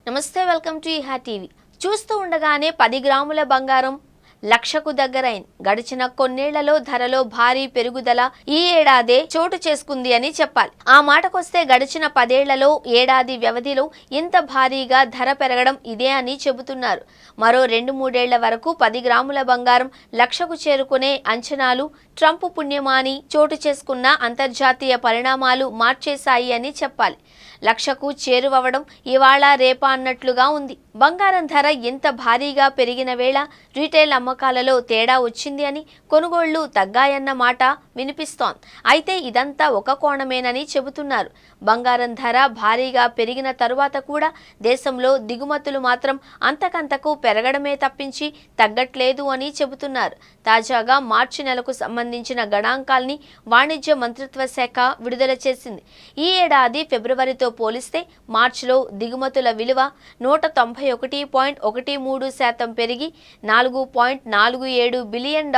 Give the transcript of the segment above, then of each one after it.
నమస్తే, welcome to ఇహా TV. చూస్తూ ఉండగానే 10 గ్రాముల బంగారం లక్షకు దగ్గరైంది. గడిచిన కొన్నేళ్లలో ధరలో భారీ పెరుగుదల ఈ ఏడాదే చోటు చేసుకుంది అని చెప్పాలి. ఆ మాటకొస్తే గడిచిన 10 ఏళ్లలో ఏడాది వ్యవధిలో ఇంత భారీగా ధర పెరగడం ఇదే అని చెబుతున్నారు. మరో 2-3 ఏళ్ల వరకు 10 గ్రాముల బంగారం లక్షకు చేరుకునే అంచనాలు ట్రంప్ పుణ్యమాని చోటు చేసుకున్న అంతర్జాతీయ పరిణామాలు మార్చేశాయి అని చెప్పాలి. లక్షకు చేరువవడం ఇవాళ రేపా అన్నట్లుగా ఉంది. బంగారం ధర ఇంత భారీగా పెరిగిన వేళ రీటైల్ అమ్మకాలలో తేడా వచ్చింది అని, కొనుగోళ్లు తగ్గాయన్న మాట వినిపిస్తోంది. అయితే ఇదంతా ఒక కోణమేనని చెబుతున్నారు. బంగారం ధర భారీగా పెరిగిన తరువాత కూడా దేశంలో దిగుమతులు మాత్రం అంతకంతకు పెరగడమే తప్పించి తగ్గట్లేదు అని చెబుతున్నారు. తాజాగా మార్చి నెలకు సంబంధించిన గణాంకాల్ని వాణిజ్య మంత్రిత్వ శాఖ విడుదల చేసింది. ఈ ఏడాది ఫిబ్రవరితో పోలిస్తే మార్చిలో దిగుమతుల విలువ 191.13% పెరిగి $4.47 బిలియన్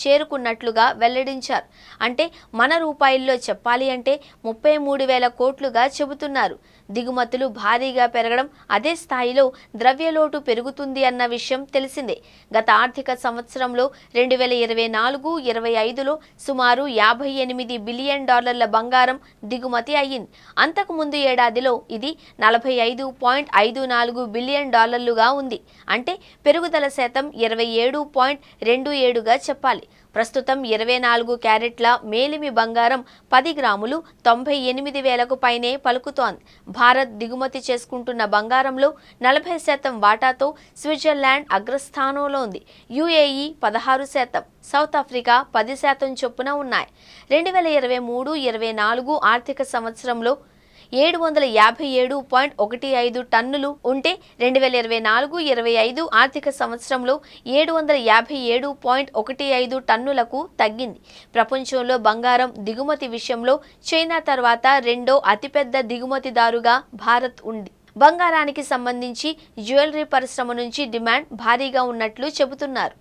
చేరుకున్నట్లుగా వెల్లడించారు. అంటే మన రూపాయల్లో చెప్పాలి అంటే 33,000 కోట్లుగా చెబుతున్నారు. దిగుమతులు భారీగా పెరగడం, అదే స్థాయిలో ద్రవ్యలోటు పెరుగుతుంది అన్న విషయం తెలిసిందే. గత ఆర్థిక సంవత్సరంలో 2024-25లో సుమారు $58 బిలియన్ బంగారం దిగుమతి అయ్యింది. అంతకుముందు ఏడాదిలో ఇది $45.54 బిలియన్ ఉంది. అంటే పెరుగుదల శాతం 27.27గా చెప్పాలి. ప్రస్తుతం 24 క్యారెట్ల మేలిమి బంగారం 10 గ్రాములు 98,000కు పైనే పలుకుతోంది. భారత్ దిగుమతి చేసుకుంటున్న బంగారంలో 40% వాటాతో స్విట్జర్లాండ్ అగ్రస్థానంలో ఉంది. UAE 16%, సౌత్ ఆఫ్రికా 10% చొప్పున ఉన్నాయి. 2023-24 ఆర్థిక సంవత్సరంలో 757.15 టన్నులు ఉంటే 2024-25 ఆర్థిక సంవత్సరంలో 757.15 టన్నులకు తగ్గింది. ప్రపంచంలో బంగారం దిగుమతి విషయంలో చైనా తర్వాత రెండో అతిపెద్ద దిగుమతిదారుగా భారత్ ఉంది. బంగారానికి సంబంధించి జ్యువెలరీ పరిశ్రమ నుంచి డిమాండ్ భారీగా ఉన్నట్లు చెబుతున్నారు.